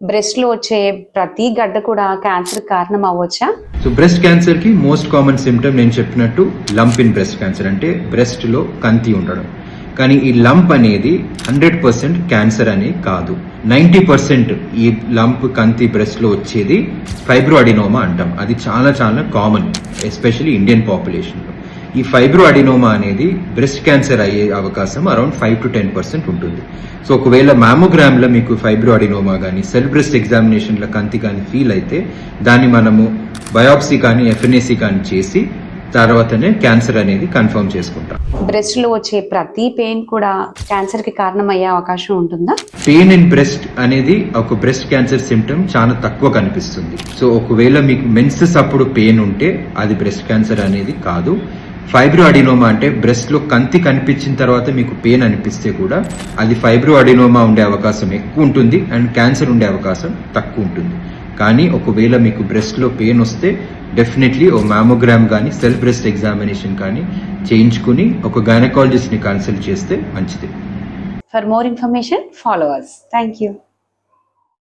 Breast లో వచ్చే ప్రతి గడ్డ కూడా క్యాన్సర్ కారణం అవ్వచ్చా? సో బ్రెస్ట్ క్యాన్సర్ కి మోస్ట్ కామన్ సిమ్టమ్ నేను చెప్పినట్టు లంప్ ఇన్ బ్రెస్ట్ క్యాన్సర్, అంటే బ్రెస్ట్ లో కంతి ఉండడం. కానీ ఈ లంప్ అనేది 100% క్యాన్సర్ అని కాదు. 90% ఈ లంప్ కంతి బ్రెస్ట్ లో వచ్చేది ఫైబ్రో అడినోమా అంటాం. అది చాలా చాలా కామన్, ఎస్పెషల్లీ ఇండియన్ పాపులేషన్ లో. ఈ ఫైబ్రో అడినోమా అనేది బ్రెస్ట్ క్యాన్సర్ అయ్యే అవకాశం అరౌండ్ 5 to 10% ఉంటుంది. సో ఒకవేళ మ్యామోగ్రామ్ లో మీకు ఫైబ్రో అడినోమా కానీ సెల్ బ్రెస్ట్ ఎగ్జామినేషన్ లో కంతి కానీ ఫీల్ అయితే దాన్ని మనము బయాప్సీ కానీ ఎఫ్ఎన్ఏసీ కానీ చేసి తర్వాతనే క్యాన్సర్ అనేది కన్ఫర్మ్ చేసుకుంటాం. బ్రెస్ట్ లో వచ్చే ప్రతి పెయిన్ కూడా క్యాన్సర్ కి కారణం అయ్యే అవకాశం ఉంటుందా? పెయిన్ ఇన్ బ్రెస్ట్ అనేది ఒక బ్రెస్ట్ క్యాన్సర్ సిమ్టమ్ చాలా తక్కువ కనిపిస్తుంది. సో ఒకవేళ మీకు మెన్సెస్ అప్పుడు పెయిన్ ఉంటే అది బ్రెస్ట్ క్యాన్సర్ అనేది కాదు. ఫైబ్రో అడినోమా అంటే బ్రెస్ట్ లో కంతి కనిపించిన తర్వాత మీకు పెయిన్ అనిపిస్తే కూడా అది ఫైబ్రో అడినోమా ఉండే అవకాశం ఎక్కువ ఉంటుంది అండ్ క్యాన్సర్ ఉండే అవకాశం తక్కువ ఉంటుంది. కానీ ఒకవేళ మీకు బ్రెస్ట్ లో పెయిన్ వస్తే డెఫినెట్లీ ఓ మ్యామోగ్రామ్ కానీ సెల్ఫ్ బ్రెస్ట్ ఎగ్జామినేషన్ కానీ చేయించుకుని ఒక గైనకాలజిస్ట్ ని కన్సల్ట్ చేస్తే మంచిది. For more information follow us. Thank you.